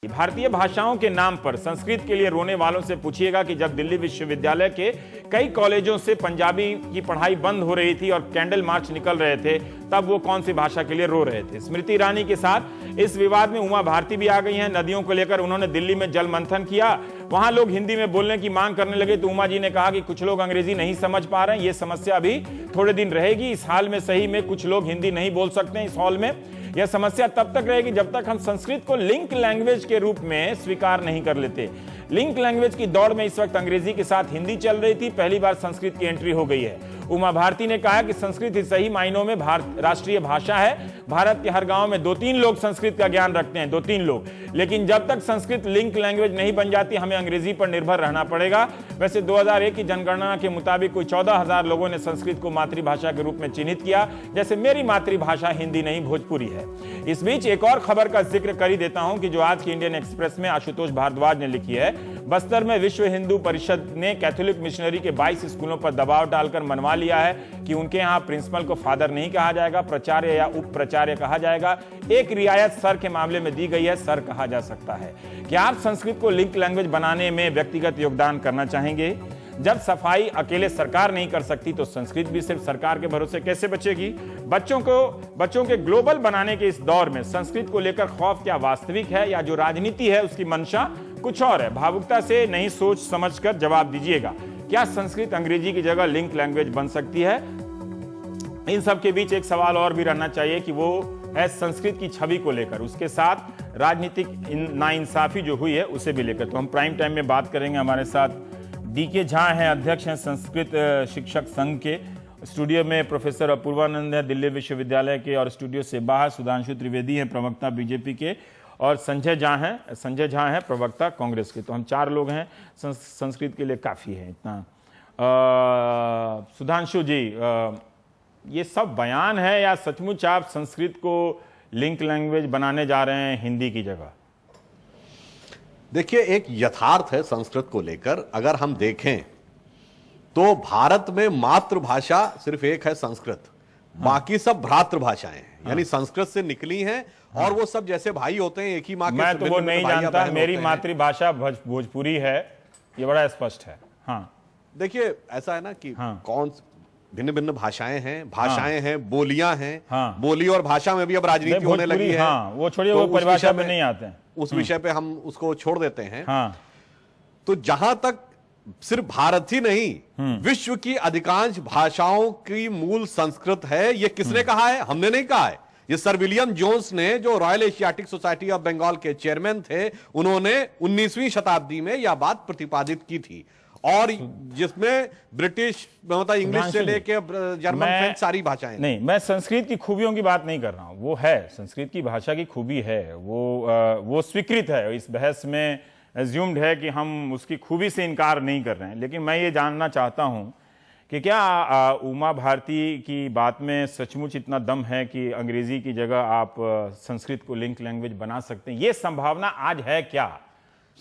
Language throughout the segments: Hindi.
भारतीय भाषाओं के नाम पर संस्कृत के लिए रोने वालों से पूछिएगा कि जब दिल्ली विश्वविद्यालय के कई कॉलेजों से पंजाबी की पढ़ाई बंद हो रही थी और कैंडल मार्च निकल रहे थे, तब वो कौन सी भाषा के लिए रो रहे थे। स्मृति ईरानी के साथ इस विवाद में उमा भारती भी आ गई हैं। नदियों को लेकर उन्होंने दिल्ली में जल मंथन किया, वहां लोग हिंदी में बोलने की मांग करने लगे तो उमा जी ने कहा कि कुछ लोग अंग्रेजी नहीं समझ पा रहे हैं, ये समस्या अभी थोड़े दिन रहेगी। इस हाल में सही में कुछ लोग हिंदी नहीं बोल सकते हैं इस हॉल में। यह समस्या तब तक रहेगी जब तक हम संस्कृत को लिंक लैंग्वेज के रूप में स्वीकार नहीं कर लेते। लिंक लैंग्वेज की दौड़ में इस वक्त अंग्रेजी के साथ हिंदी चल रही थी, पहली बार संस्कृत की एंट्री हो गई है। उमा भारती ने कहा कि संस्कृत ही सही मायनों में राष्ट्रीय भाषा है। भारत के हर गांव में 2-3 लोग संस्कृत का ज्ञान रखते हैं, 2-3 लोग। लेकिन जब तक संस्कृत लिंक लैंग्वेज नहीं बन जाती, हमें अंग्रेजी पर निर्भर रहना पड़ेगा। वैसे 2001 की जनगणना के मुताबिक कोई 14,000 लोगों ने संस्कृत को मातृभाषा के रूप में चिन्हित किया। जैसे मेरी मातृभाषा हिंदी नहीं भोजपुरी है। इस बीच एक और खबर का जिक्र कर ही देता हूं कि जो आज की इंडियन एक्सप्रेस में आशुतोष भारद्वाज ने लिखी है। बस्तर में विश्व हिंदू परिषद ने कैथोलिक मिशनरी के 22 स्कूलों पर दबाव डालकर मनवा लिया है कि उनके यहां प्रिंसिपल को फादर नहीं कहा जाएगा, प्राचार्य या उप प्राचार्य कहा जाएगा। एक रियायत सर के मामले में दी गई है, सर कहा जा सकता है। क्या आप संस्कृत को लिंक लैंग्वेज बनाने में व्यक्तिगत योगदान करना चाहेंगे? जब सफाई अकेले सरकार नहीं कर सकती तो संस्कृत भी सिर्फ सरकार के भरोसे कैसे बचेगी? बच्चों के ग्लोबल बनाने के इस दौर में संस्कृत को लेकर खौफ क्या वास्तविक है या जो राजनीति है उसकी मंशा कुछ और है? भावुकता से नहीं, सोच समझकर जवाब दीजिएगा। क्या संस्कृत अंग्रेजी की जगह लिंक लैंग्वेज बन सकती है? इन सब के बीच एक सवाल और भी रहना चाहिए कि वो है संस्कृत की छवि को लेकर, उसके साथ राजनीतिक नाइंसाफी जो हुई है उसे भी लेकर। तो हम प्राइम टाइम में बात करेंगे। हमारे साथ डीके झा हैं, अध्यक्ष हैं संस्कृत शिक्षक संघ के। स्टूडियो में प्रोफेसर अपूर्वानंद है दिल्ली विश्वविद्यालय के, और स्टूडियो से बाहर सुधांशु त्रिवेदी हैं, प्रवक्ता बीजेपी के, और संजय झा हैं प्रवक्ता कांग्रेस के। तो हम 4 लोग हैं। संस्कृत के लिए काफ़ी है इतना। सुधांशु जी, ये सब बयान है या सचमुच आप संस्कृत को लिंक लैंग्वेज बनाने जा रहे हैं हिंदी की जगह? देखिए, एक यथार्थ है संस्कृत को लेकर। अगर हम देखें तो भारत में मातृभाषा सिर्फ एक है संस्कृत, बाकी सब भ्रातृभाषाएं हैं। यानी संस्कृत से निकली हैं और वो सब जैसे भाई होते हैं, एक ही माँ के। मैं तो वो नहीं जानता। मेरी मातृभाषा भोजपुरी है, ये बड़ा स्पष्ट है। हाँ, देखिए ऐसा है ना कि कौन भिन्न भिन्न भाषाएं हैं, बोलियां हैं। बोली और भाषा में भी अब राजनीति होने लगी है। वो छोड़िए, वो परिभाषा में नहीं आते हैं। उस विषय पे हम उसको छोड़ देते हैं। तो जहां तक सिर्फ भारत ही नहीं, विश्व की अधिकांश भाषाओं की मूल संस्कृत है। ये किसने कहा है? हमने नहीं कहा है। ये सर विलियम जोन्स ने, जो Royal Asiatic Society of Bengal के चेयरमैन थे, उन्होंने 19वीं शताब्दी में यह बात प्रतिपादित की थी। और जिसमें ब्रिटिश, मतलब इंग्लिश से लेके जर्मन, फ्रेंच, सारी भाषाएं। नहीं, मैं संस्कृत की खूबियों की बात नहीं कर रहा हूं। वो है, संस्कृत की भाषा की खूबी है, वो स्वीकृत है। इस बहस में एज्यूम्ड है कि हम उसकी खूबी से इनकार नहीं कर रहे हैं। लेकिन मैं ये जानना चाहता हूं कि क्या उमा भारती की बात में सचमुच इतना दम है कि अंग्रेजी की जगह आप संस्कृत को लिंक लैंग्वेज बना सकते हैं? ये संभावना आज है क्या?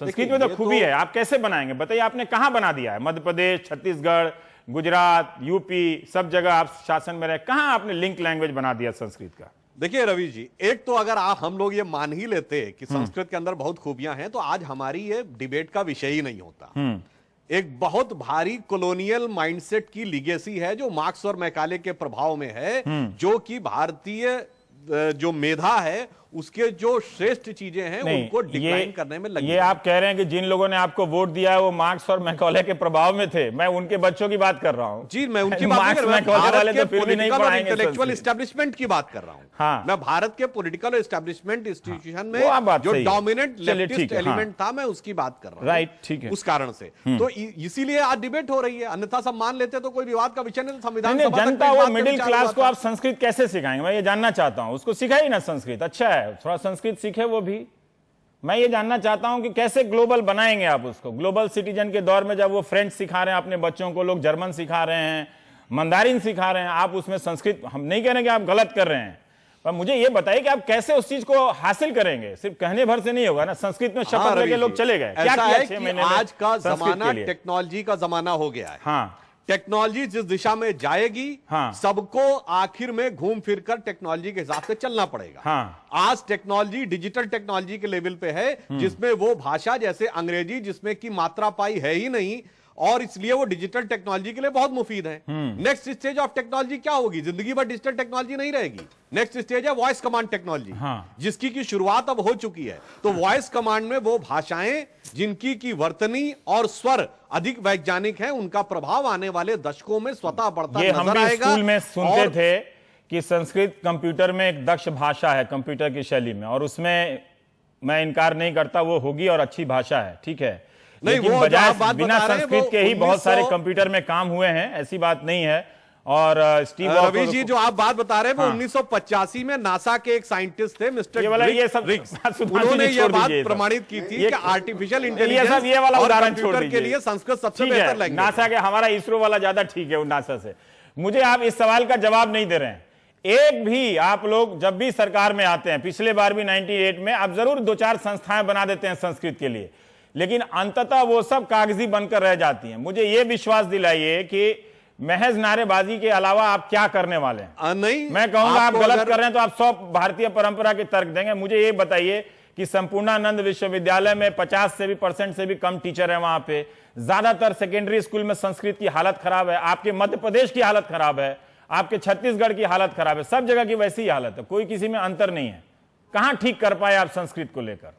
संस्कृत में तो खूबी है, आप कैसे बनाएंगे बताइए? आपने कहां बना दिया है? मध्य प्रदेश, छत्तीसगढ़, गुजरात, यूपी, सब जगह आप शासन में रहे, कहां आपने लिंक लैंग्वेज बना दिया संस्कृत का? देखिए रवि जी, एक तो अगर हम लोग ये मान ही लेते कि संस्कृत के अंदर बहुत खूबियां हैं, तो आज हमारी ये डिबेट का विषय ही नहीं होता। एक बहुत भारी कॉलोनियल माइंडसेट की लीगेसी है जो मार्क्स और मैकाले के प्रभाव में है, जो कि भारतीय जो मेधा है उसके जो श्रेष्ठ चीजें हैं उनको डिक्लाइन करने में लगी। ये आप कह रहे हैं कि जिन लोगों ने आपको वोट दिया है वो मार्क्स और मैकॉले के प्रभाव में थे। मैं उनके बच्चों की बात कर रहा हूं। जी, मैं उनकी बात नहीं कर रहा हूं। भारत के पॉलिटिकल और इंटेलेक्चुअल एस्टेब्लिशमेंट की बात कर रहा हूं। हाँ, मैं भारत के पॉलिटिकल इंस्टीट्यूशन में जो डोमिनेंट लेफ्टिस्ट एलिमेंट था, मैं उसकी बात कर रहा हूं। राइट, ठीक है। उस कारण से तो इसीलिए आज डिबेट हो रही है। अन्यथा सब मान लेते तो कोई विवाद का विषय नहीं। संविधान जनता, वो मिडिल क्लास को आप संस्कृत कैसे सिखाएंगे? मैं ये जानना चाहता हूं। उसको सिखाई ना संस्कृत, अच्छा है थोड़ा संस्कृत सीखे वो भी। मैं ये जानना चाहता हूं कि कैसे ग्लोबल बनाएंगे आप उसको। ग्लोबल सिटीजन के दौर में जब वो फ्रेंच सिखा रहे हैं अपने बच्चों को, लोग जर्मन सिखा रहे हैं, मंदारिन सिखा रहे हैं, आप उसमें संस्कृत, हम नहीं कह रहे कि आप गलत कर रहे हैं, पर मुझे ये बताइए कि आप कैसे उस चीज को हासिल करेंगे? सिर्फ कहने भर से नहीं होगा ना। संस्कृत में शपथ लेके लोग चले गए, क्या किया 6 महीने में? आज का जमाना टेक्नोलॉजी का जमाना हो गया है। टेक्नोलॉजी जिस दिशा में जाएगी, सबको आखिर में घूम फिर कर टेक्नोलॉजी के हिसाब से चलना पड़ेगा। आज टेक्नोलॉजी डिजिटल टेक्नोलॉजी के लेवल पे है, जिसमें वो भाषा जैसे अंग्रेजी जिसमें की मात्रा पाई है ही नहीं, और इसलिए वो डिजिटल टेक्नोलॉजी के लिए बहुत मुफीद है। नेक्स्ट स्टेज ऑफ टेक्नोलॉजी क्या होगी? जिंदगी भर डिजिटल टेक्नोलॉजी नहीं रहेगी। नेक्स्ट स्टेज है वॉइस कमांड टेक्नोलॉजी, जिसकी की शुरुआत अब हो चुकी है। तो वॉइस कमांड में वो भाषाएं जिनकी की वर्तनी और स्वर अधिक वैज्ञानिक है, उनका प्रभाव आने वाले दशकों में स्वतः बढ़ता नजर आएगा। स्कूल में सुनते थे कि संस्कृत कंप्यूटर में एक दक्ष भाषा है कंप्यूटर की शैली में, और उसमें मैं इनकार नहीं करता, वो होगी और अच्छी भाषा है, ठीक है। लेकिन बजाय बिना संस्कृत के ही बहुत सारे कंप्यूटर में काम हुए हैं, ऐसी बात नहीं है। और स्टीव रवि जी जो आप बात बता रहे हैं, वो 1985 में नासा के एक साइंटिस्ट थे मिस्टर रिक्स, उन्होंने ये बात प्रमाणित की थी कि आर्टिफिशियल इंटेलिजेंस ये वाला उदाहरण छोड़ के लिए संस्कृत सबसे बेहतर लैंग्वेज। नासा के, हमारा इसरो वाला ज्यादा ठीक है नासा से। मुझे आप इस सवाल का जवाब नहीं दे रहे हैं। एक भी आप लोग जब भी सरकार में आते हैं, पिछले बार भी 98 में, आप जरूर 2-4 संस्थाएं बना देते हैं संस्कृत के लिए, लेकिन अंततः वो सब कागजी बनकर रह जाती हैं। मुझे ये विश्वास दिलाइए कि महज नारेबाजी के अलावा आप क्या करने वाले हैं। नहीं, मैं कहूंगा आप गलत कर रहे हैं तो आप 100 भारतीय परंपरा के तर्क देंगे। मुझे ये बताइए कि संपूर्णानंद विश्वविद्यालय में 50% से भी कम टीचर है, वहां पे ज्यादातर सेकेंडरी स्कूल में संस्कृत की हालत खराब है। आपके मध्य प्रदेश की हालत खराब है, आपके छत्तीसगढ़ की हालत खराब है, सब जगह की वैसी ही हालत है, कोई किसी में अंतर नहीं है। कहां ठीक कर पाए आप संस्कृत को लेकर?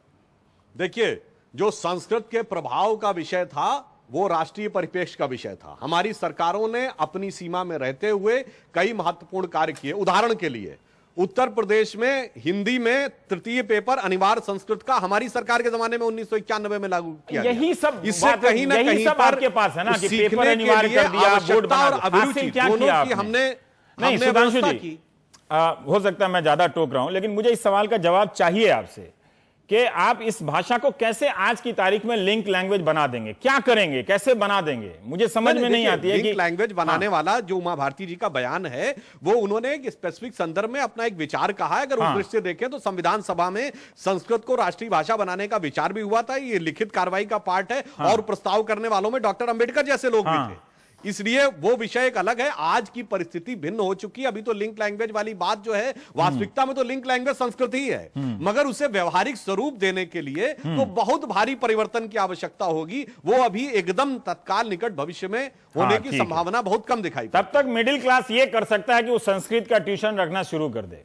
देखिए, जो संस्कृत के प्रभाव का विषय था वो राष्ट्रीय परिप्रेक्ष्य का विषय था। हमारी सरकारों ने अपनी सीमा में रहते हुए कई महत्वपूर्ण कार्य किए। उदाहरण के लिए उत्तर प्रदेश में हिंदी में तृतीय पेपर अनिवार्य संस्कृत का हमारी सरकार के जमाने में 1991 में लागू किया। यही सब इससे कहीं ना कहीं पर आपके पास है ना कि पेपर अनिवार्य कर दिया, बोर्ड बना दिया। और अभिरुचि दोनों की हमने सुधांशु जी, हो सकता है मैं ज्यादा टोक रहा हूं, लेकिन मुझे इस सवाल का जवाब चाहिए आपसे कि आप इस भाषा को कैसे आज की तारीख में लिंक लैंग्वेज बना देंगे, क्या करेंगे, कैसे बना देंगे? मुझे समझ में नहीं आती है कि लिंक लैंग्वेज बनाने वाला जो उमा भारती जी का बयान है, वो उन्होंने एक स्पेसिफिक संदर्भ में अपना एक विचार कहा है। अगर उस दृष्टि से देखें तो संविधान सभा में संस्कृत को राष्ट्रीय भाषा बनाने का विचार भी हुआ था, ये लिखित कार्रवाई का पार्ट है, और प्रस्ताव करने वालों में डॉक्टर अंबेडकर जैसे लोग भी थे। इसलिए वो विषय एक अलग है। आज की परिस्थिति भिन्न हो चुकी है। अभी तो लिंक लैंग्वेज वाली बात जो है, वास्तविकता में तो लिंक लैंग्वेज संस्कृत ही है, मगर उसे व्यवहारिक स्वरूप देने के लिए तो बहुत भारी परिवर्तन की आवश्यकता होगी। वो अभी एकदम तत्काल निकट भविष्य में होने की संभावना बहुत कम दिखाई। तब तक मिडिल क्लास ये कर सकता है कि वो संस्कृत का ट्यूशन रखना शुरू कर दे,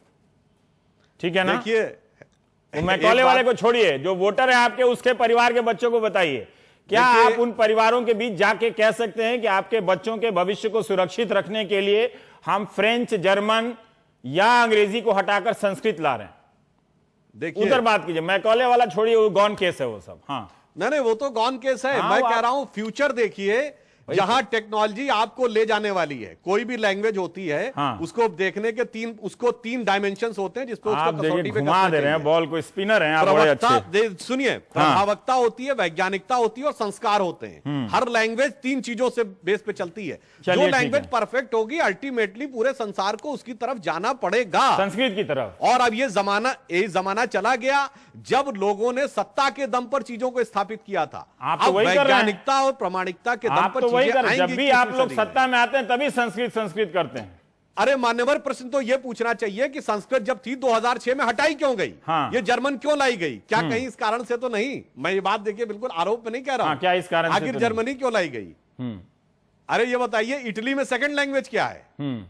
ठीक है ना? देखिए, मैकॉले वाले को छोड़िए, जो वोटर है आपके, उसके परिवार के बच्चों को बताइए, क्या आप उन परिवारों के बीच जाके कह सकते हैं कि आपके बच्चों के भविष्य को सुरक्षित रखने के लिए हम फ्रेंच, जर्मन या अंग्रेजी को हटाकर संस्कृत ला रहे हैं? देखिए, उधर बात कीजिए, मैकॉले वाला छोड़िए, वो गॉन केस है वो सब। हाँ, नहीं, वो तो गॉन केस है। मैं कह रहा हूं फ्यूचर देखिए, जहां टेक्नोलॉजी आपको ले जाने वाली है। कोई भी लैंग्वेज होती है, उसको देखने के तीन डायमेंशंस होते हैं जिसपे उसको कसौटी पे घुमा दे रहे हैं बॉल को, स्पिनर हैं आप बड़े अच्छे। सुनिए, प्रभावकता होती है, वैज्ञानिकता होती है और संस्कार होते हैं। हर लैंग्वेज 3 चीजों से बेस पे चलती है। जो लैंग्वेज परफेक्ट होगी, अल्टीमेटली पूरे संसार को उसकी तरफ जाना पड़ेगा, संस्कृत की तरफ। और अब ये जमाना चला गया जब लोगों ने सत्ता के दम पर चीजों को स्थापित किया था। अब वैज्ञानिकता और प्रामाणिकता के दम पर जब भी आप लोग सत्ता में आते हैं तभी संस्कृत करते हैं। अरे मान्यवर, प्रश्न तो यह पूछना चाहिए कि संस्कृत जब थी 2006 में हटाई क्यों गई? ये जर्मन क्यों लाई गई? क्या कहीं इस कारण से तो नहीं? मैं ये बात देखिए बिल्कुल आरोप में नहीं कह रहा हूं। क्या इस कारण से आखिर जर्मनी क्यों लाई गई? अरे ये बताइए, इटली में सेकंड लैंग्वेज क्या है?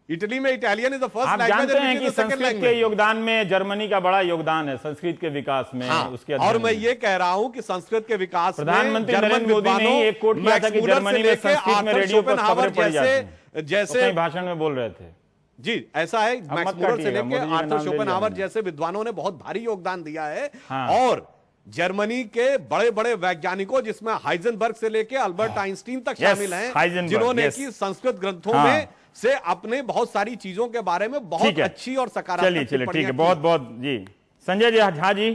इटली में Italian is the first language. आप जानते हैं कि संस्कृत के योगदान में जर्मनी का बड़ा योगदान है, संस्कृत के विकास में। उसके और मैं ये कह रहा हूं कि संस्कृत के विकास में प्रधानमंत्री नरेंद्र मोदी ने एक कोट किया था कि जर्मनी में संस्कृत में रेडियो पर खबरें पढ़ी जाती हैं, जैसे भाषण में बोल रहे थे। जी, ऐसा है। मैक्स मूलर से लेकर आर्थर शोपेनहावर जैसे विद्वानों ने बहुत भारी योगदान दिया है। और जर्मनी के बड़े बड़े वैज्ञानिकों, जिसमें हाइजेनबर्ग से लेकर अल्बर्ट आइंस्टीन तक शामिल हैं, जिन्होंने की संस्कृत ग्रंथों में से अपने बहुत सारी चीजों के बारे में बहुत अच्छी और सकारात्मक। चलिए, ठीक है, बहुत बहुत जी। संजय झा जी,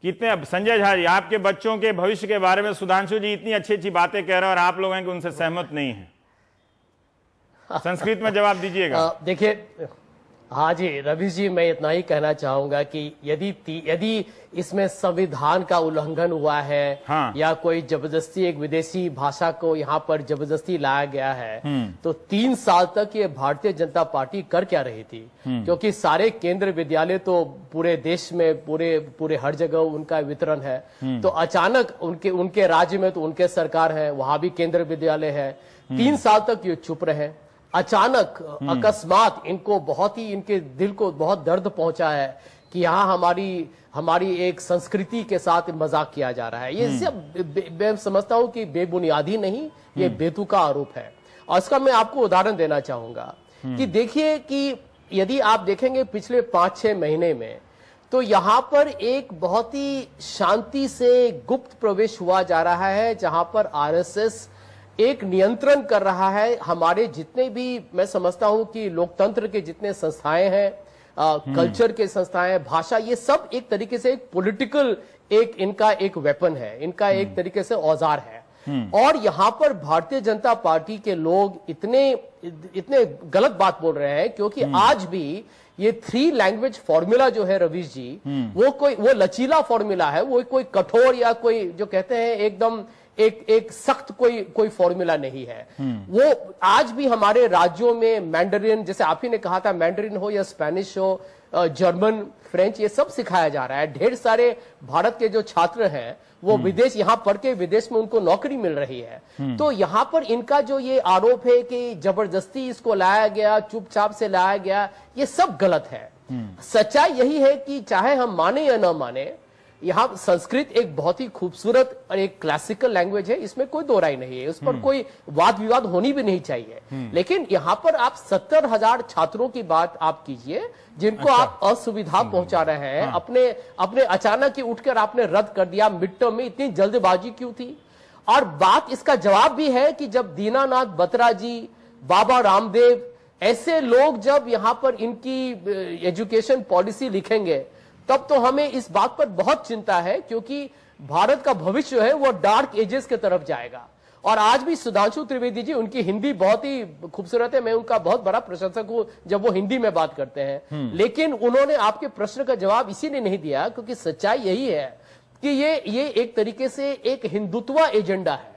कितने, संजय झा जी, आपके बच्चों के भविष्य के बारे में सुधांशु जी इतनी अच्छी अच्छी बातें कह रहे हैं और आप लोग हैं कि उनसे सहमत नहीं है। संस्कृत में जवाब दीजिएगा। देखिए, हाँ जी रवि जी, मैं इतना ही कहना चाहूंगा कि यदि इसमें संविधान का उल्लंघन हुआ है, हाँ। या कोई जबरदस्ती एक विदेशी भाषा को यहाँ पर जबरदस्ती लाया गया है, तो 3 साल तक ये भारतीय जनता पार्टी कर क्या रही थी? क्योंकि सारे केंद्र विद्यालय तो पूरे देश में पूरे हर जगह उनका वितरण है, तो अचानक उनके राज्य में तो उनके सरकार है, वहां भी केंद्र विद्यालय है, 3 साल तक ये चुप रहे। अचानक अकस्मात इनके दिल को बहुत दर्द पहुंचा है कि यहाँ हमारी एक संस्कृति के साथ मजाक किया जा रहा है। ये सब मैं समझता हूं कि बेबुनियादी नहीं, ये बेतुका आरोप है। और इसका मैं आपको उदाहरण देना चाहूंगा कि देखिए कि यदि आप देखेंगे पिछले 5-6 महीने में, तो यहाँ पर एक बहुत ही शांति से गुप्त प्रवेश हुआ जा रहा है, जहां पर आरएसएस एक नियंत्रण कर रहा है। हमारे जितने भी, मैं समझता हूं कि लोकतंत्र के जितने संस्थाएं हैं, कल्चर के संस्थाएं, भाषा, ये सब एक तरीके से एक पॉलिटिकल इनका एक वेपन है, इनका एक तरीके से औजार है। और यहां पर भारतीय जनता पार्टी के लोग इतने गलत बात बोल रहे हैं, क्योंकि आज भी ये 3 लैंग्वेज फॉर्मूला जो है रवीश जी, वो लचीला फॉर्मूला है, वो कोई कठोर या कोई जो कहते हैं एकदम एक सख्त कोई फॉर्मूला नहीं है। वो आज भी हमारे राज्यों में मैंडरिन, जैसे आप ही ने कहा था, मैंडरिन हो या स्पेनिश हो, जर्मन, फ्रेंच, ये सब सिखाया जा रहा है। ढेर सारे भारत के जो छात्र हैं वो विदेश, यहां पढ़ के विदेश में उनको नौकरी मिल रही है। तो यहां पर इनका जो ये आरोप है कि जबरदस्ती इसको लाया गया, चुपचाप से लाया गया, ये सब गलत है। सच्चाई यही है कि चाहे हम माने या न माने, यहाँ संस्कृत एक बहुत ही खूबसूरत और एक क्लासिकल लैंग्वेज है, इसमें कोई दो राय नहीं है, उस पर कोई वाद विवाद होनी भी नहीं चाहिए। लेकिन यहाँ पर आप 70,000 छात्रों की बात आप कीजिए, जिनको आप असुविधा पहुंचा रहे हैं। अपने अचानक ही उठकर आपने रद्द कर दिया मिड टर्म में, इतनी जल्दबाजी क्यों थी? और बात इसका जवाब भी है कि जब दीनानाथ बत्रा जी, बाबा रामदेव, ऐसे लोग जब यहाँ पर इनकी एजुकेशन पॉलिसी लिखेंगे, तब तो हमें इस बात पर बहुत चिंता है, क्योंकि भारत का भविष्य है वो डार्क एजेस की तरफ जाएगा। और आज भी सुधांशु त्रिवेदी जी, उनकी हिंदी बहुत ही खूबसूरत है, मैं उनका बहुत बड़ा प्रशंसक हूं जब वो हिंदी में बात करते हैं। लेकिन उन्होंने आपके प्रश्न का जवाब इसीलिए नहीं दिया क्योंकि सच्चाई यही है कि ये एक तरीके से एक हिंदुत्व एजेंडा है,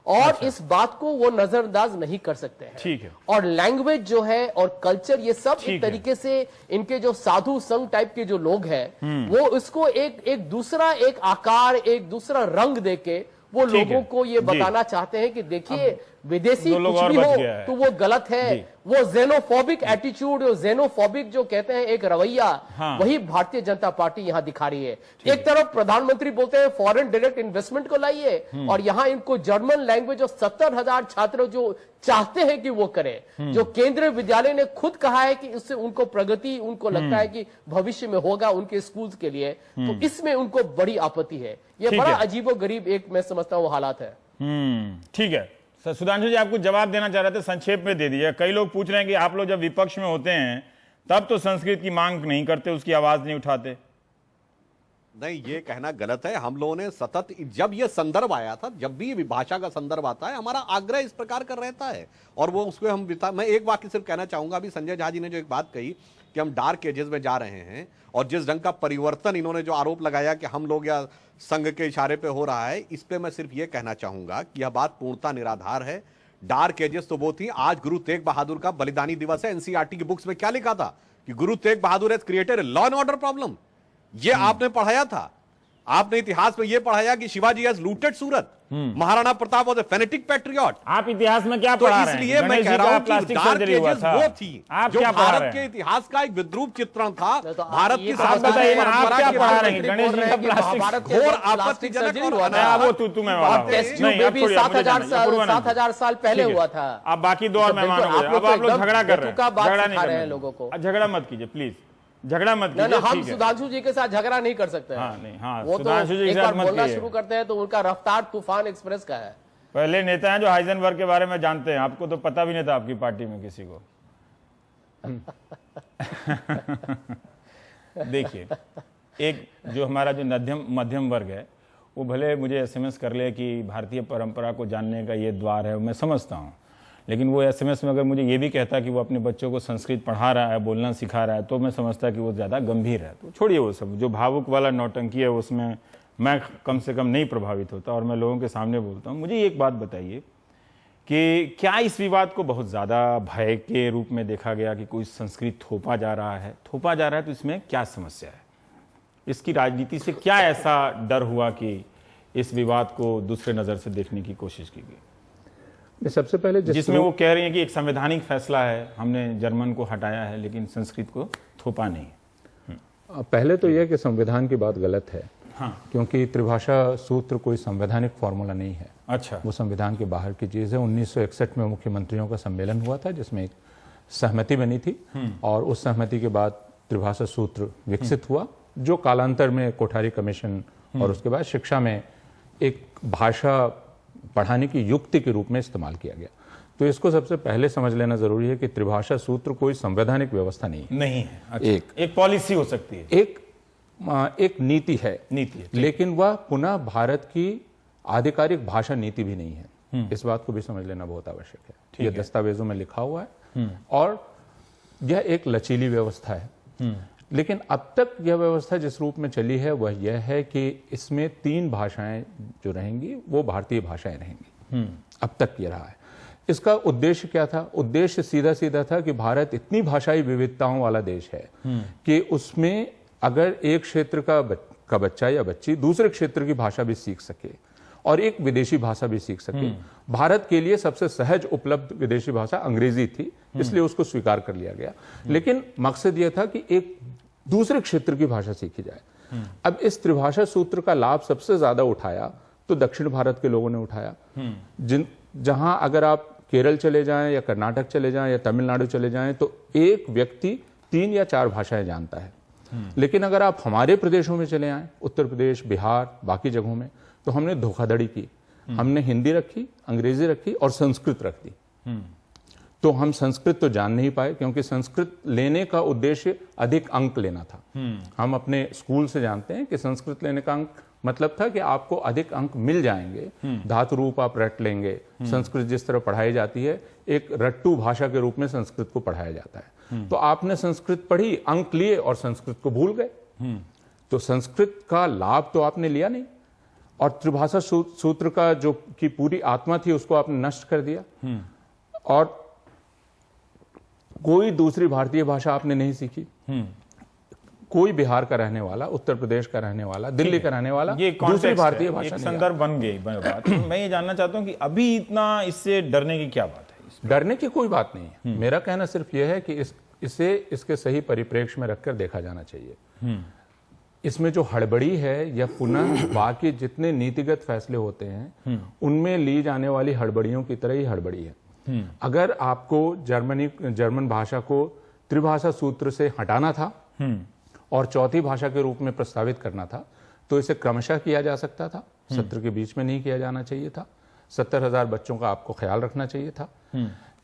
और इस बात को वो नजरअंदाज नहीं कर सकते हैं। ठीक है। और लैंग्वेज जो है और कल्चर, ये सब एक तरीके से इनके जो साधु संघ टाइप के जो लोग हैं, वो इसको एक दूसरा एक आकार, एक दूसरा रंग देके वो लोगों को ये बताना चाहते हैं कि देखिए विदेशी कुछ भी हो तो वो गलत है। वो जेनोफोबिक एटीट्यूड, जेनोफोबिक जो कहते हैं एक रवैया, वही भारतीय जनता पार्टी यहां दिखा रही है। एक तरफ प्रधानमंत्री बोलते हैं फॉरेन डायरेक्ट इन्वेस्टमेंट को लाइए, और यहां इनको जर्मन लैंग्वेज और 70,000 छात्र जो चाहते हैं कि वो करें, जो केंद्रीय विद्यालय ने खुद कहा है कि इससे उनको प्रगति, उनको लगता है कि भविष्य में होगा उनके स्कूल के लिए, तो इसमें उनको बड़ी आपत्ति है। ये बड़ा अजीबो गरीब एक, मैं समझता हूं, हालात है। ठीक है सुधांशु जी, आपको जवाब देना चाह रहे थे, संक्षेप में दे दीजिए। कई लोग पूछ रहे हैं कि आप लोग जब विपक्ष में होते हैं तब तो संस्कृत की मांग नहीं करते, उसकी आवाज नहीं उठाते। नहीं, ये कहना गलत है। हम लोगों ने सतत, जब ये संदर्भ आया था, जब भी भाषा का संदर्भ आता है, हमारा आग्रह इस प्रकार का रहता है, और वो उसको हम मैं एक वाक्य सिर्फ कहना चाहूंगा। अभी संजय झा जी ने जो एक बात कही कि हम डार्क एजेस में जा रहे हैं, और जिस ढंग का परिवर्तन इन्होंने जो आरोप लगाया कि हम लोग या संघ के इशारे पे हो रहा है, इस पे मैं सिर्फ ये कहना चाहूंगा कि यह बात पूर्णता निराधार है। डार्क एजेस तो वो थी। आज गुरु तेग बहादुर का बलिदानी दिवस है। एनसीईआरटी की बुक्स में क्या लिखा था कि Guru Tegh Bahadur has created a law and order problem. ये आपने पढ़ाया था। आपने इतिहास में यह पढ़ाया कि Shivaji has looted Surat, Maharana Pratap was a phonetic patriot. आप इतिहास में क्या पढ़ा रहे हैं? इसलिए मैं कह रहा हूं कि डार्क एजेस वो थी जो भारत के इतिहास का एक विद्रूप चित्रण था। भारत की सांस्कृतिक परंपरा क्या पढ़ा रहे हैं? गणेश जी का प्लास्टिक घोर आपत्तिजनक और वो तुम्हें नहीं, 7,000 साल पहले हुआ था। अब बाकी 2 और मेहमान हो गए। अब आप लोग झगड़ा कर रहे हैं, झगड़ा नहीं कर रहे हैं लोगों को। झगड़ा मत कीजिए प्लीज, झगड़ा मत कीजिए। हम सुधांशु जी के साथ झगड़ा नहीं कर सकते। वो तो एक बार बोलना शुरू करते हैं तो उनका रफ्तार तूफान एक्सप्रेस का है। पहले नेता हैं जो हाइजेनबर्ग के बारे में जानते हैं, आपको तो पता भी नहीं था आपकी पार्टी में किसी को। देखिए, एक जो हमारा जो मध्यम वर्ग है, वो भले मुझे SMS कर ले कि भारतीय परंपरा को जानने का ये द्वार है, मैं समझता हूँ, लेकिन वो एसएमएस में अगर मुझे ये भी कहता कि वो अपने बच्चों को संस्कृत पढ़ा रहा है, बोलना सिखा रहा है, तो मैं समझता कि वो ज़्यादा गंभीर है। तो छोड़िए वो सब, जो भावुक वाला नौटंकी है उसमें मैं कम से कम नहीं प्रभावित होता और मैं लोगों के सामने बोलता हूँ। मुझे एक बात बताइए कि क्या इस विवाद को बहुत ज़्यादा भय के रूप में देखा गया कि कोई संस्कृत थोपा जा रहा है तो इसमें क्या समस्या है? इसकी राजनीति से क्या ऐसा डर हुआ कि इस विवाद को दूसरे नज़र से देखने की कोशिश की गई? सबसे पहले जिसमें वो कह रही हैं कि एक संवैधानिक फैसला है, हमने जर्मन को हटाया है लेकिन संस्कृत को थोपा नहीं। पहले तो यह कि संविधान की बात गलत है। हाँ। क्योंकि त्रिभाषा सूत्र कोई संवैधानिक फॉर्मूला नहीं है। अच्छा। वो संविधान के बाहर की चीज़ है। 1961 में मुख्यमंत्रियों का सम्मेलन हुआ था जिसमें एक सहमति बनी थी और उस सहमति के बाद त्रिभाषा सूत्र विकसित हुआ, जो कालांतर में कोठारी कमीशन और उसके बाद शिक्षा में एक भाषा पढ़ाने की युक्ति के रूप में इस्तेमाल किया गया। तो इसको सबसे पहले समझ लेना जरूरी है कि त्रिभाषा सूत्र कोई संवैधानिक व्यवस्था नहीं है। अच्छा। एक पॉलिसी हो सकती है, एक नीति है, लेकिन वह पुनः भारत की आधिकारिक भाषा नीति भी नहीं है। इस बात को भी समझ लेना बहुत आवश्यक है। यह दस्तावेजों में लिखा हुआ है और यह एक लचीली व्यवस्था है। लेकिन अब तक यह व्यवस्था जिस रूप में चली है वह यह है कि इसमें 3 भाषाएं जो रहेंगी वो भारतीय भाषाएं रहेंगी। अब तक ये रहा है। इसका उद्देश्य क्या था? उद्देश्य सीधा सीधा था कि भारत इतनी भाषाई विविधताओं वाला देश है कि उसमें अगर एक क्षेत्र का बच्चा या बच्ची दूसरे क्षेत्र की भाषा भी सीख सके और एक विदेशी भाषा भी सीख सके। भारत के लिए सबसे सहज उपलब्ध विदेशी भाषा अंग्रेजी थी, इसलिए उसको स्वीकार कर लिया गया। लेकिन मकसद यह था कि एक दूसरे क्षेत्र की भाषा सीखी जाए। अब इस त्रिभाषा सूत्र का लाभ सबसे ज्यादा उठाया तो दक्षिण भारत के लोगों ने उठाया। जहां अगर आप केरल चले जाएं या कर्नाटक चले जाएं या तमिलनाडु चले जाएं तो एक व्यक्ति 3 या 4 भाषाएं जानता है। लेकिन अगर आप हमारे प्रदेशों में चले आए, उत्तर प्रदेश, बिहार, बाकी जगहों में, तो हमने धोखाधड़ी की। हमने हिंदी रखी, अंग्रेजी रखी और संस्कृत रख दी। तो हम संस्कृत तो जान नहीं पाए क्योंकि संस्कृत लेने का उद्देश्य अधिक अंक लेना था। हम अपने स्कूल से जानते हैं कि संस्कृत लेने का अंक मतलब था कि आपको अधिक अंक मिल जाएंगे, धातु रूप आप रट लेंगे। संस्कृत जिस तरह पढ़ाई जाती है, एक रट्टू भाषा के रूप में संस्कृत को पढ़ाया जाता है। तो आपने संस्कृत पढ़ी, अंक लिए और संस्कृत को भूल गए। तो संस्कृत का लाभ तो आपने लिया नहीं और त्रिभाषा सूत्र का जो की पूरी आत्मा थी उसको आपने नष्ट कर दिया। और कोई दूसरी भारतीय भाषा आपने नहीं सीखी। कोई बिहार का रहने वाला, उत्तर प्रदेश का रहने वाला, दिल्ली का रहने वाला ये दूसरी भारतीय भाषा एक संदर्भ बन गई बात। मैं ये जानना चाहता हूं कि अभी इतना इससे डरने की क्या बात है? डरने की कोई बात नहीं है। मेरा कहना सिर्फ यह है कि इसे इसके सही परिप्रेक्ष्य में रखकर देखा जाना चाहिए। इसमें जो हड़बड़ी है या पुनः बाकी जितने नीतिगत फैसले होते हैं उनमें ली जाने वाली हड़बड़ियों की तरह ही हड़बड़ी है। अगर आपको जर्मन भाषा को त्रिभाषा सूत्र से हटाना था और चौथी भाषा के रूप में प्रस्तावित करना था तो इसे क्रमशः किया जा सकता था। सत्र के बीच में नहीं किया जाना चाहिए था। 70,000 बच्चों का आपको ख्याल रखना चाहिए था।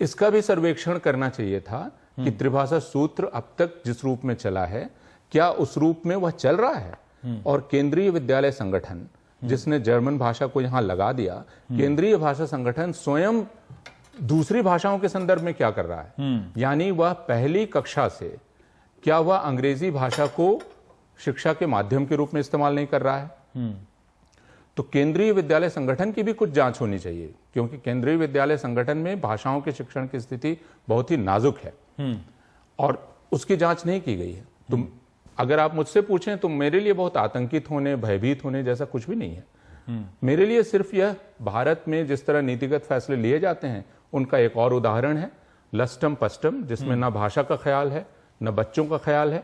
इसका भी सर्वेक्षण करना चाहिए था कि त्रिभाषा सूत्र अब तक जिस रूप में चला है क्या उस रूप में वह चल रहा है। और केंद्रीय विद्यालय संगठन जिसने जर्मन भाषा को यहां लगा दिया, केंद्रीय भाषा संगठन स्वयं दूसरी भाषाओं के संदर्भ में क्या कर रहा है? यानी वह पहली कक्षा से क्या वह अंग्रेजी भाषा को शिक्षा के माध्यम के रूप में इस्तेमाल नहीं कर रहा है? तो केंद्रीय विद्यालय संगठन की भी कुछ जांच होनी चाहिए क्योंकि केंद्रीय विद्यालय संगठन में भाषाओं के शिक्षण की स्थिति बहुत ही नाजुक है और उसकी जांच नहीं की गई है। तो अगर आप मुझसे पूछें तो मेरे लिए बहुत आतंकित होने, भयभीत होने जैसा कुछ भी नहीं है। मेरे लिए सिर्फ यह भारत में जिस तरह नीतिगत फैसले लिए जाते हैं उनका एक और उदाहरण है लस्टम पस्टम, जिसमें ना भाषा का ख्याल है न बच्चों का ख्याल है,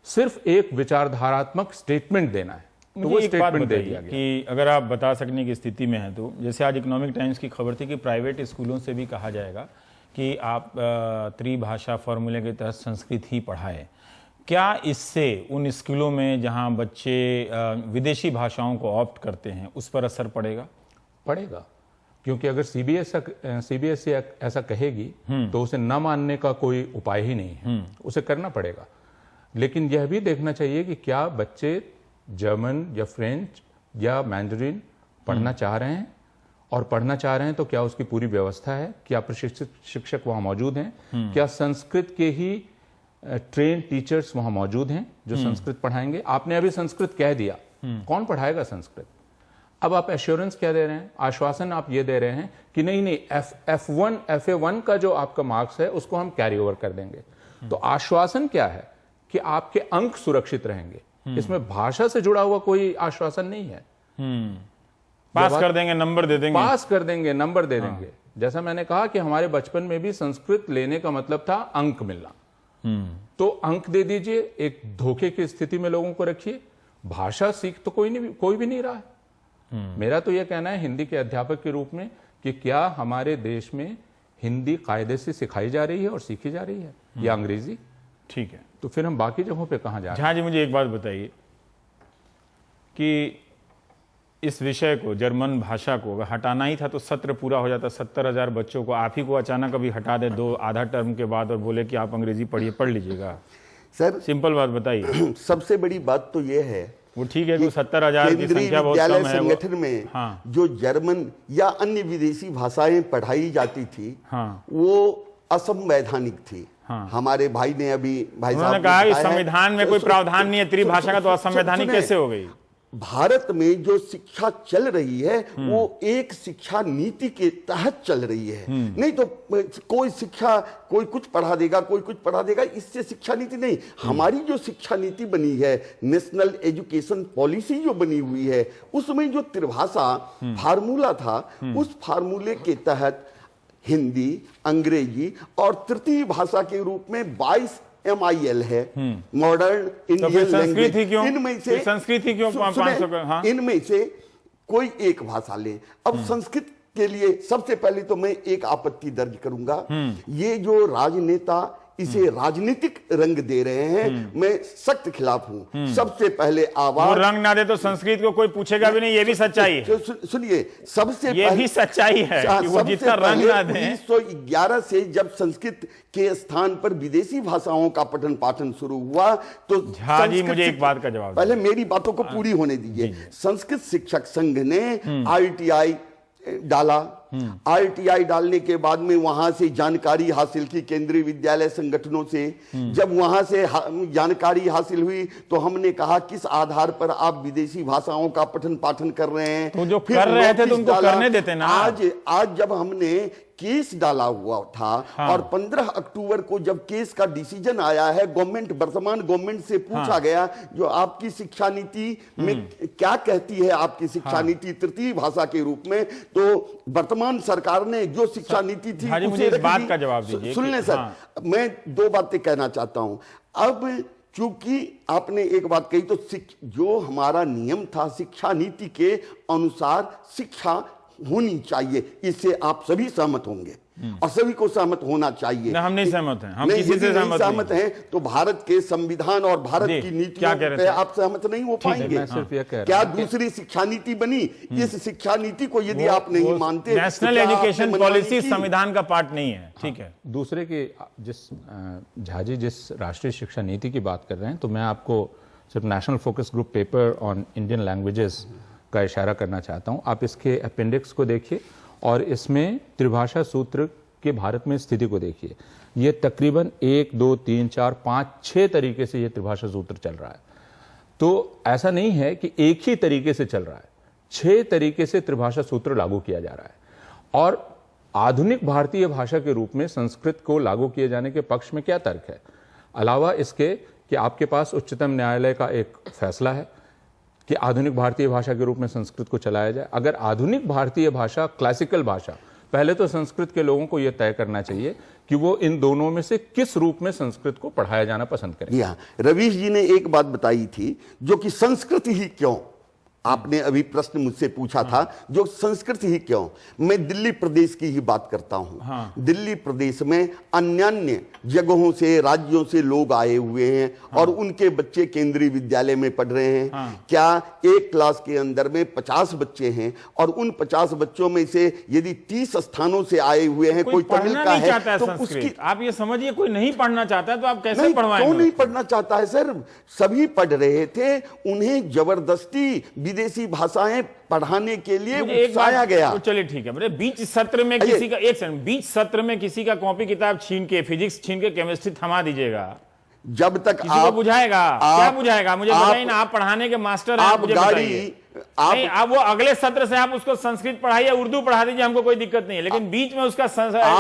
सिर्फ एक विचारधारात्मक स्टेटमेंट देना है। तो वो स्टेटमेंट दे दिया गया कि अगर आप बता सकने की स्थिति में है तो जैसे आज इकोनॉमिक टाइम्स की खबर थी कि प्राइवेट स्कूलों से भी कहा जाएगा कि आप त्रिभाषा फॉर्मूले के तहत संस्कृत ही पढ़ाएं। क्या इससे उन स्कूलों में जहां बच्चे विदेशी भाषाओं को ऑप्ट करते हैं उस पर असर पड़ेगा? पड़ेगा, क्योंकि अगर सीबीएसई ऐसा कहेगी तो उसे न मानने का कोई उपाय ही नहीं है, उसे करना पड़ेगा। लेकिन यह भी देखना चाहिए कि क्या बच्चे जर्मन या फ्रेंच या मैंडरीन पढ़ना चाह रहे हैं और पढ़ना चाह रहे हैं तो क्या उसकी पूरी व्यवस्था है, क्या प्रशिक्षित शिक्षक वहां मौजूद हैं, क्या संस्कृत के ही ट्रेन टीचर्स वहां मौजूद हैं जो संस्कृत पढ़ाएंगे। आपने अभी संस्कृत कह दिया, कौन पढ़ाएगा संस्कृत? अब आप एश्योरेंस क्या दे रहे हैं, आश्वासन आप ये दे रहे हैं कि नहीं नहीं F1 FA1 का जो आपका मार्क्स है उसको हम कैरी ओवर कर देंगे। तो आश्वासन क्या है कि आपके अंक सुरक्षित रहेंगे, इसमें भाषा से जुड़ा हुआ कोई आश्वासन नहीं है। पास कर देंगे, नंबर दे देंगे, पास कर देंगे, नंबर दे देंगे। जैसा मैंने कहा कि हमारे बचपन में भी संस्कृत लेने का मतलब था अंक मिलना, तो अंक दे दीजिए, एक धोखे की स्थिति में लोगों को रखिए। भाषा सीख तो कोई भी नहीं रहा है। मेरा तो यह कहना है हिंदी के अध्यापक के रूप में कि क्या हमारे देश में हिंदी कायदे से सिखाई जा रही है और सीखी जा रही है या अंग्रेजी? ठीक है, तो फिर हम बाकी जगहों पे कहां जा रहे हैं? झा जी मुझे एक बात बताइए कि इस विषय को, जर्मन भाषा को अगर हटाना ही था तो सत्र पूरा हो जाता। 70,000 बच्चों को आप ही को अचानक अभी हटा दे दो आधा टर्म के बाद और बोले कि आप अंग्रेजी पढ़िए, पढ़ लीजिएगा। सर सिंपल बात बताइए। सबसे बड़ी बात तो ये है, वो ठीक है कि 70,000 की संख्या बहुत कम है। संगठन में हाँ। जो जर्मन या अन्य विदेशी भाषाएं पढ़ाई जाती थी, हाँ। वो असंवैधानिक थी। हाँ। हमारे भाई ने अभी उन्होंने कहा कि संविधान में कोई प्रावधान नहीं है त्रिभाषा का, तो असंवैधानिक कैसे हो गई? भारत में जो शिक्षा चल रही है वो एक शिक्षा नीति के तहत चल रही है। नहीं तो कोई शिक्षा, कोई कुछ पढ़ा देगा, कोई कुछ पढ़ा देगा, इससे शिक्षा नीति नहीं। हमारी जो शिक्षा नीति बनी है, नेशनल एजुकेशन पॉलिसी जो बनी हुई है, उसमें जो त्रिभाषा फार्मूला था, उस फार्मूले के तहत हिंदी, अंग्रेजी और तृतीय भाषा के रूप में 22 MIL है, मॉडर्न इंडियन लैंग्वेज। इनमें से संस्कृति क्यों 500? हाँ? इनमें से कोई एक भाषा ले। अब संस्कृत के लिए सबसे पहले तो मैं एक आपत्ति दर्ज करूंगा। ये जो राजनेता इसे राजनीतिक रंग दे रहे हैं, मैं सख्त खिलाफ हूं। सबसे पहले आवाज, वो रंग ना दे तो संस्कृत को कोई पूछेगा भी नहीं, ये भी सच्चाई है। सुनिए, सबसे ये भी सच्चाई है कि वो जितना रंग ना दे। 1911 से जब संस्कृत के स्थान पर विदेशी भाषाओं का पठन पाठन शुरू हुआ तो झा जी मुझे एक बात का जवाब, पहले मेरी बातों को पूरी होने दीजिए। संस्कृत शिक्षक संघ ने ITI डाला। ITI डालने के बाद में वहां से जानकारी हासिल की केंद्रीय विद्यालय संगठनों से। जब वहां से जानकारी हासिल हुई तो हमने कहा किस आधार पर आप विदेशी भाषाओं का पठन पाठन कर रहे हैं? तो जो कर रहे थे तो उनको करने देते ना। आज जब हमने केस डाला हुआ था, हाँ। और 15 अक्टूबर को जब केस का डिसीजन आया है, वर्तमान गवर्नमेंट से पूछा, हाँ। गया जो आपकी शिक्षा नीति में क्या कहती है, आपकी शिक्षा, हाँ। नीति तृतीय भाषा के रूप में, तो वर्तमान सरकार ने जो शिक्षा नीति थी मुझे इस बात का जवाब दीजिए। सुन लें सर, हाँ। मैं 2 बातें कहना चाहता हूं। अब चूंकि आपने एक बात कही, तो जो हमारा नियम था शिक्षा नीति के अनुसार शिक्षा होनी चाहिए, इससे आप सभी सहमत होंगे और सभी को सहमत होना चाहिए। हम नहीं सहमत हैं, हम किसी से सहमत हैं तो भारत के संविधान और भारत की नीतियों पे आप सहमत नहीं हो पाएंगे। क्या दूसरी शिक्षा नीति बनी? इस शिक्षा नीति को यदि आप नहीं मानते, नेशनल एजुकेशन पॉलिसी संविधान का पार्ट नहीं है। ठीक है। दूसरे के झा जी जिस राष्ट्रीय शिक्षा नीति की बात कर रहे हैं, तो मैं आपको सिर्फ national focus group paper on Indian languages का इशारा करना चाहता हूं। आप इसके अपेंडिक्स को देखिए और इसमें त्रिभाषा सूत्र के भारत में स्थिति को देखिए। ये तकरीबन 1, 2, 3, 4, 5, 6 तरीके से ये त्रिभाषा सूत्र चल रहा है। तो ऐसा नहीं है कि एक ही तरीके से चल रहा है, 6 तरीके से त्रिभाषा सूत्र लागू किया जा रहा है। और आधुनिक भारतीय भाषा के रूप में संस्कृत को लागू किए जाने के पक्ष में क्या तर्क है, अलावा इसके कि आपके पास उच्चतम न्यायालय का एक फैसला है कि आधुनिक भारतीय भाषा के रूप में संस्कृत को चलाया जाए। अगर आधुनिक भारतीय भाषा, क्लासिकल भाषा, पहले तो संस्कृत के लोगों को यह तय करना चाहिए कि वो इन दोनों में से किस रूप में संस्कृत को पढ़ाया जाना पसंद करें। रवीश जी ने एक बात बताई थी, जो कि संस्कृत ही क्यों, आपने अभी प्रश्न मुझसे पूछा था, जो संस्कृत ही क्यों। मैं दिल्ली प्रदेश की ही बात करता हूं। हाँ। दिल्ली प्रदेश में अन्य जगहों से, राज्यों से लोग आए हुए हैं, हाँ। और उनके बच्चे केंद्रीय विद्यालय में पढ़ रहे हैं। हाँ। क्या एक क्लास के अंदर में 50 बच्चे हैं और उन 50 बच्चों में से यदि 30 स्थानों से आए हुए हैं, कोई तमिल का है, तो उसकी आप ये समझिए कोई नहीं पढ़ना चाहता है तो आप कैसे पढ़वाएंगे? क्यों नहीं पढ़ना चाहता है सर? सभी पढ़ रहे थे, उन्हें जबरदस्ती विदेशी भाषाएं पढ़ाने के लिए मुझे एक उकसाया बात- गया। तो चलिए ठीक है, मतलब बीच सत्र में किसी का एक सेकंड, बीच सत्र में किसी का कॉपी किताब छीन के, फिजिक्स छीन के केमिस्ट्री थमा दीजिएगा, जब तक किसी को बुझाएगा? क्या बुझाएगा? मुझे बताइए ना, आप पढ़ाने के मास्टर हैं, आप मुझे गाड़ी बताइए। नहीं, आप वो अगले सत्र से आप उसको संस्कृत पढ़ाइए, उर्दू पढ़ा दीजिए, हमको कोई दिक्कत नहीं है, लेकिन बीच में उसका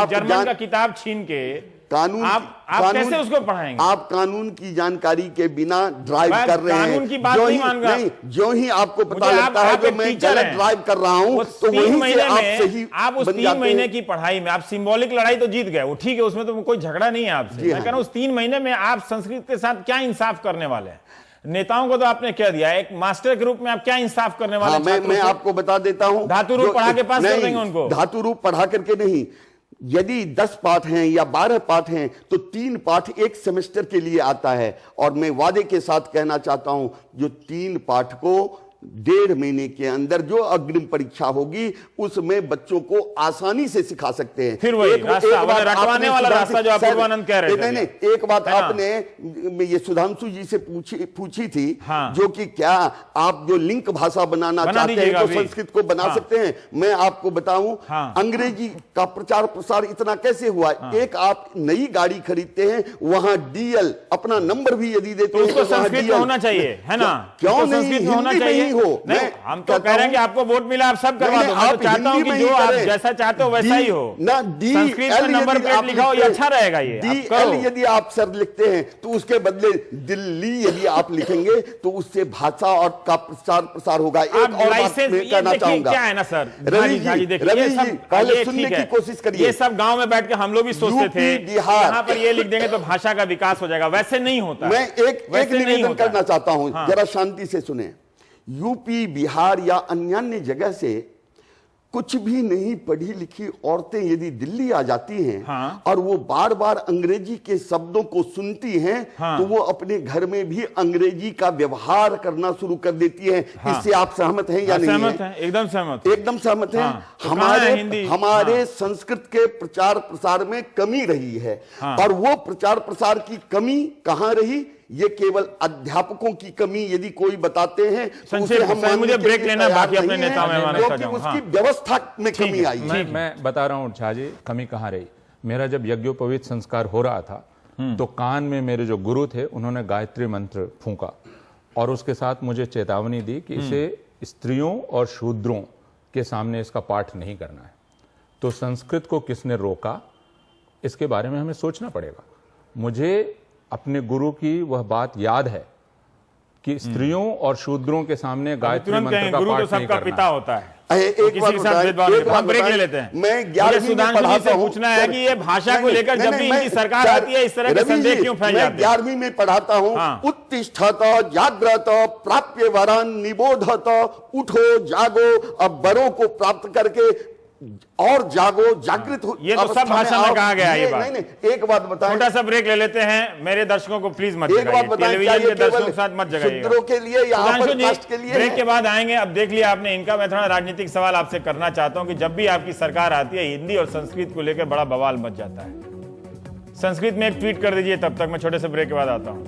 जर्मन का किताब छीन के कानून आप कैसे उसको पढ़ाएंगे? आप कानून की जानकारी के बिना ड्राइव कर रहे हैं। कानून की बात नहीं मान रहा। जो ही आपको पता मुझे लगता है कि मैं गलत ड्राइव कर रहा हूं, तो वहीं से आप सही आप उस बन 3 जाते महीने हैं। की पढ़ाई में आप सिंबॉलिक लड़ाई तो जीत गए, वो ठीक है, उसमें तो कोई झगड़ा नहीं है आपसे। मैं कह रहा हूं उस 3 महीने में आप संस्कृत के साथ क्या इंसाफ करने वाले हैं? नेताओं को तो आपने कह दिया, एक मास्टर के रूप में आप क्या इंसाफ करने वाले हैं? मैं आपको बता देता हूं, धातु रूप पढ़ा के पास कर देंगे उनको? धातु रूप पढ़ा करके नहीं, यदि 10 पाठ हैं या 12 पाठ हैं तो 3 पाठ एक सेमेस्टर के लिए आता है। और मैं वादे के साथ कहना चाहता हूं, जो 3 पाठ को 1.5 महीने के अंदर जो अग्रिम परीक्षा होगी उसमें बच्चों को आसानी से सिखा सकते हैं। फिर वही रास्ता, वो रटवाने वाला रास्ता जो आप पूर्वानंद कह रहे थे। नहीं, एक बात आपने ये सुधांशु जी से पूछी थी, हाँ। जो कि क्या आप जो लिंक भाषा बनाना चाहते हैं तो संस्कृत को बना सकते हैं। मैं आपको बताऊं, अंग्रेजी का प्रचार प्रसार इतना कैसे हुआ? एक आप नई गाड़ी खरीदते हैं, वहां डीएल अपना नंबर भी यदि देते हैं उसको संस्कृत में होना चाहिए, है ना? क्यों नहीं होना चाहिए? हो नहीं, हम तो कह रहे हैं कि आपको वोट मिला, आप सब करवा दो। मैं तो चाहता हूं कि जो आप जैसा चाहते हो वैसा ही हो ना। संस्कृत में नंबर प्लेट लिखा हो, ये अच्छा रहेगा। ये DL यदि आप सर लिखते हैं तो उसके बदले दिल्ली यदि आप लिखेंगे तो उससे भाषा और का प्रचार प्रसार होगा। एक और बात मैं कहना चाहूंगा, क्या है ना सर, रवि जी पहले सुनने की कोशिश करिए। ये सब गांव में बैठ के हम लोग भी सोचते थे यहाँ पर ये लिख देंगे तो भाषा का विकास हो जाएगा, वैसे नहीं होता। मैं एक निवेदन करना चाहता हूं, जरा शांति से सुने। यूपी, बिहार या अन्य जगह से कुछ भी नहीं पढ़ी लिखी औरतें यदि दिल्ली आ जाती हैं और वो बार बार अंग्रेजी के शब्दों को सुनती हैं, तो वो अपने घर में भी अंग्रेजी का व्यवहार करना शुरू कर देती हैं। इससे आप सहमत हैं या नहीं? सहमत हैं, एकदम सहमत, एकदम सहमत हैं। हमारे संस्कृत के प्रचार प्रसार में कमी रही है, और वो प्रचार प्रसार की कमी कहां रही? ये केवल अध्यापकों की कमी यदि कोई बताते हैं तो उसे हम मुझे ब्रेक लेना बाकी अपने नेताओं में, क्योंकि उसकी व्यवस्था में कमी आई। मैं बता रहा हूं झा जी, कमी कहां रही। मेरा जब यज्ञोपवीत संस्कार हो रहा था तो कान में मेरे जो गुरु थे उन्होंने गायत्री मंत्र फूंका और उसके साथ मुझे चेतावनी दी कि इसे स्त्रियों और शूद्रों के सामने इसका पाठ नहीं करना है। तो संस्कृत को किसने रोका, इसके बारे में हमें सोचना पड़ेगा। मुझे अपने गुरु की वह बात याद है कि स्त्रियों और शूद्रों के सामने गायत्री मंत्र का गुरु पाठ तो सबका नहीं पिता होता है। एक बात ब्रेक ले लेते हैं। मैं 11वीं में पढ़ाता हूं, पूछना है कि ये भाषा को लेकर जब भी इनकी सरकार आती है इस तरह के संदेह क्यों फैल जाते हैं? 11वीं में पढ़ाता हूं, उत्तिष्ठत जाग्रत प्राप्य वरान निबोधत, उठो जागो, अब बड़ों को प्राप्त करके और जागो, जागृत हो। ये तो सब भाषा में कहा गया है। ये बात नहीं, एक बात बताएं, छोटा सा ब्रेक ले लेते हैं। मेरे दर्शकों को प्लीज मत एक बात बताएं, टेलीविजन के दर्शकों के साथ मत जगाइए। शूद्रों के लिए या कास्ट के लिए ब्रेक के बाद आएंगे। अब देख लिया आपने इनका। मैं थोड़ा राजनीतिक सवाल आपसे करना चाहता हूं कि जब भी आपकी सरकार आती है हिंदी और संस्कृत को लेकर बड़ा बवाल मच जाता है। संस्कृत में एक ट्वीट कर दीजिए, तब तक मैं छोटे से ब्रेक के बाद आता हूं।